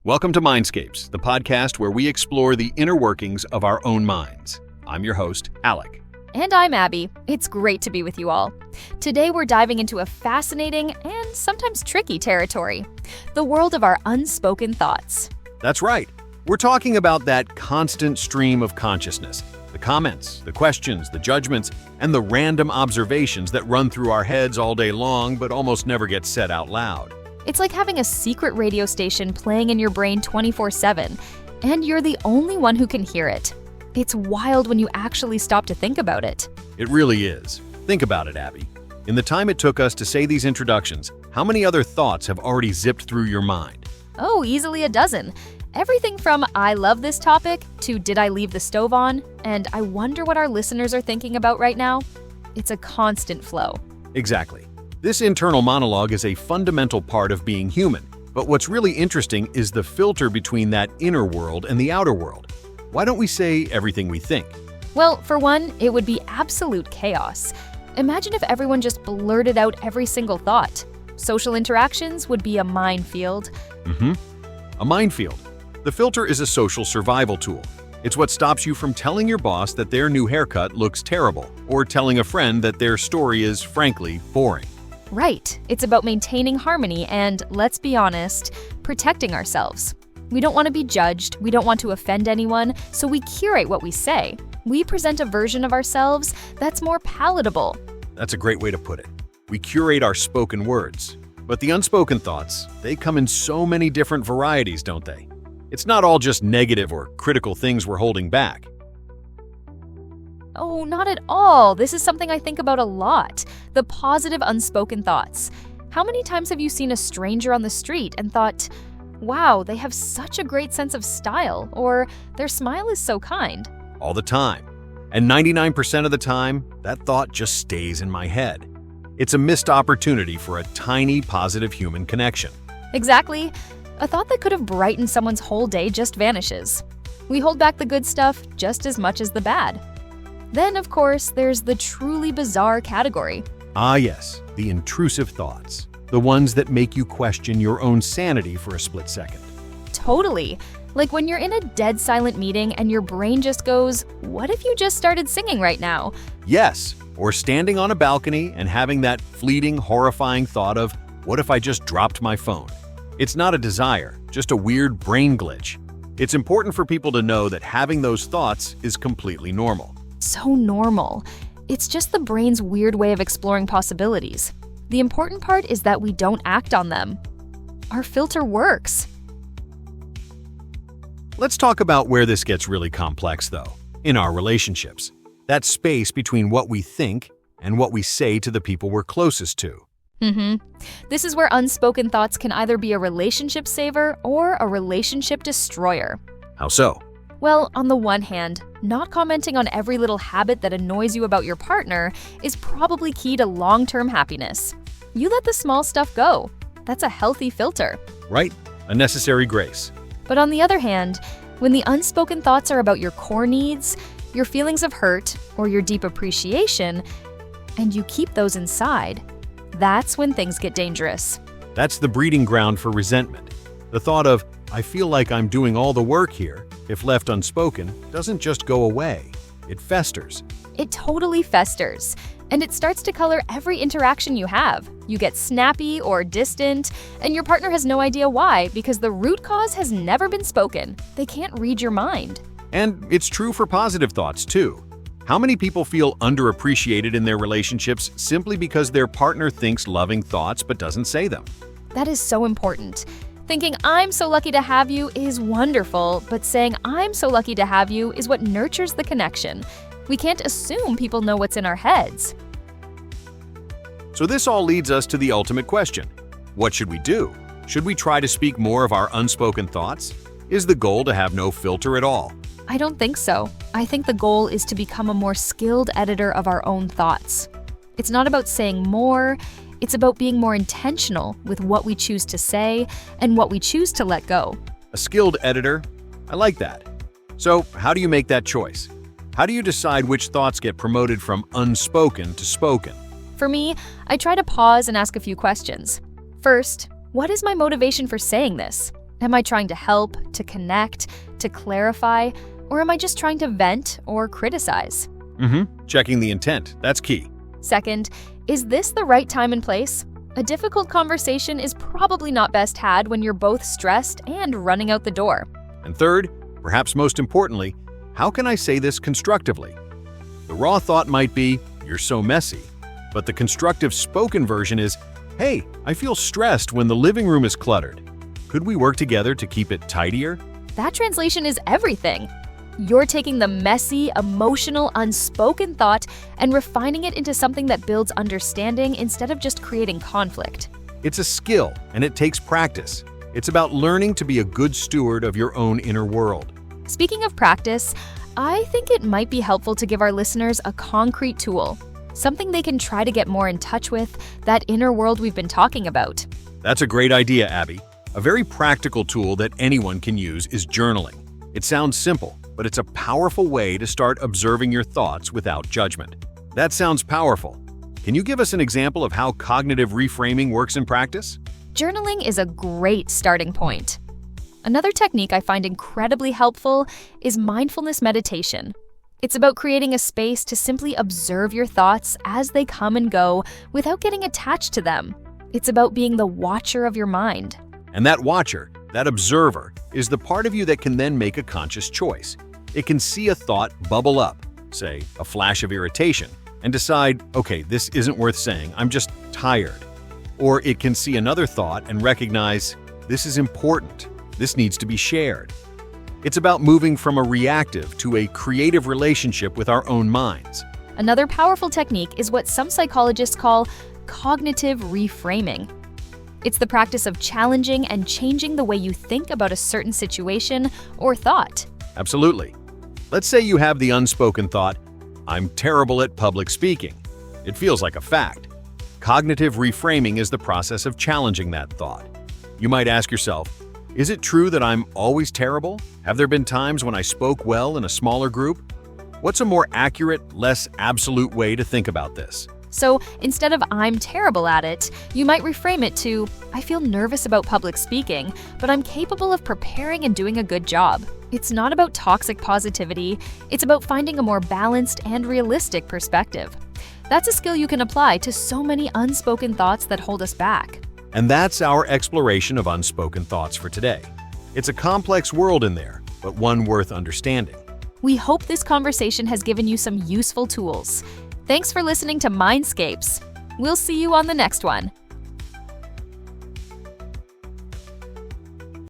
Welcome to Mindscapes, the podcast where we explore the inner workings of our own minds. I'm your host, Alec. And I'm Abby. It's great to be with you all. Today we're diving into a fascinating and sometimes tricky territory, the world of our unspoken thoughts. That's right. We're talking about that constant stream of consciousness, the comments, the questions, the judgments, and the random observations that run through our heads all day long but almost never get said out loud. It's like having a secret radio station playing in your brain 24/7, and you're the only one who can hear it. It's wild when you actually stop to think about it. It really is. Think about it, Abby. In the time it took us to say these introductions, how many other thoughts have already zipped through your mind? Oh, easily a dozen. Everything from I love this topic to did I leave the stove on, and I wonder what our listeners are thinking about right now. It's a constant flow. Exactly. This internal monologue is a fundamental part of being human, but what's really interesting is the filter between that inner world and the outer world. Why don't we say everything we think? Well, for one, it would be absolute chaos. Imagine if everyone just blurted out every single thought. Social interactions would be a minefield. A minefield. The filter is a social survival tool. It's what stops you from telling your boss that their new haircut looks terrible, or telling a friend that their story is, frankly, boring. Right. It's about maintaining harmony and, let's be honest, protecting ourselves. We don't want to be judged, we don't want to offend anyone, so we curate what we say. We present a version of ourselves that's more palatable. That's a great way to put it. We curate our spoken words. But the unspoken thoughts, they come in so many different varieties, don't they? It's not all just negative or critical things we're holding back. Oh, not at all. This is something I think about a lot. The positive unspoken thoughts. How many times have you seen a stranger on the street and thought, wow, they have such a great sense of style, or their smile is so kind? All the time. And 99% of the time, that thought just stays in my head. It's a missed opportunity for a tiny positive human connection. Exactly. A thought that could have brightened someone's whole day just vanishes. We hold back the good stuff just as much as the bad. Then, of course, there's the truly bizarre category. Ah yes, the intrusive thoughts. The ones that make you question your own sanity for a split second. Totally. Like when you're in a dead silent meeting and your brain just goes, what if you just started singing right now? Yes, or standing on a balcony and having that fleeting, horrifying thought of, what if I just dropped my phone? It's not a desire, just a weird brain glitch. It's important for people to know that having those thoughts is completely normal. So normal. It's just the brain's weird way of exploring possibilities. The important part is that we don't act on them. Our filter works. Let's talk about where this gets really complex, though, in our relationships. That space between what we think and what we say to the people we're closest to. This is where unspoken thoughts can either be a relationship saver or a relationship destroyer. How so? Well, on the one hand, not commenting on every little habit that annoys you about your partner is probably key to long-term happiness. You let the small stuff go. That's a healthy filter. Right? A necessary grace. But on the other hand, when the unspoken thoughts are about your core needs, your feelings of hurt, or your deep appreciation, and you keep those inside, that's when things get dangerous. That's the breeding ground for resentment. The thought of, I feel like I'm doing all the work here, if left unspoken, doesn't just go away. It festers. It totally festers, and it starts to color every interaction you have. You get snappy or distant, and your partner has no idea why because the root cause has never been spoken. They can't read your mind. And it's true for positive thoughts, too. How many people feel underappreciated in their relationships simply because their partner thinks loving thoughts but doesn't say them? That is so important. Thinking, I'm so lucky to have you is wonderful, but saying, I'm so lucky to have you is what nurtures the connection. We can't assume people know what's in our heads. So this all leads us to the ultimate question. What should we do? Should we try to speak more of our unspoken thoughts? Is the goal to have no filter at all? I don't think so. I think the goal is to become a more skilled editor of our own thoughts. It's not about saying more. It's about being more intentional with what we choose to say and what we choose to let go. A skilled editor? I like that. So, how do you make that choice? How do you decide which thoughts get promoted from unspoken to spoken? For me, I try to pause and ask a few questions. First, what is my motivation for saying this? Am I trying to help, to connect, to clarify, or am I just trying to vent or criticize? Checking the intent, that's key. Second, is this the right time and place? A difficult conversation is probably not best had when you're both stressed and running out the door. And third, perhaps most importantly, how can I say this constructively? The raw thought might be, "You're so messy." But the constructive spoken version is, "Hey, I feel stressed when the living room is cluttered. Could we work together to keep it tidier?" That translation is everything. You're taking the messy, emotional, unspoken thought and refining it into something that builds understanding instead of just creating conflict. It's a skill, and it takes practice. It's about learning to be a good steward of your own inner world. Speaking of practice, I think it might be helpful to give our listeners a concrete tool, something they can try to get more in touch with, that inner world we've been talking about. That's a great idea, Abby. A very practical tool that anyone can use is journaling. It sounds simple, but it's a powerful way to start observing your thoughts without judgment. That sounds powerful. Can you give us an example of how cognitive reframing works in practice? Journaling is a great starting point. Another technique I find incredibly helpful is mindfulness meditation. It's about creating a space to simply observe your thoughts as they come and go without getting attached to them. It's about being the watcher of your mind. And that watcher, that observer, is the part of you that can then make a conscious choice. It can see a thought bubble up, say, a flash of irritation, and decide, okay, this isn't worth saying, I'm just tired. Or it can see another thought and recognize, this is important, this needs to be shared. It's about moving from a reactive to a creative relationship with our own minds. Another powerful technique is what some psychologists call cognitive reframing. It's the practice of challenging and changing the way you think about a certain situation or thought. Absolutely. Let's say you have the unspoken thought, I'm terrible at public speaking. It feels like a fact. Cognitive reframing is the process of challenging that thought. You might ask yourself, is it true that I'm always terrible? Have there been times when I spoke well in a smaller group? What's a more accurate, less absolute way to think about this? So instead of "I'm terrible at it," you might reframe it to "I feel nervous about public speaking, but I'm capable of preparing and doing a good job." It's not about toxic positivity, it's about finding a more balanced and realistic perspective. That's a skill you can apply to so many unspoken thoughts that hold us back. And that's our exploration of unspoken thoughts for today. It's a complex world in there, but one worth understanding. We hope this conversation has given you some useful tools. Thanks for listening to Mindscapes. We'll see you on the next one.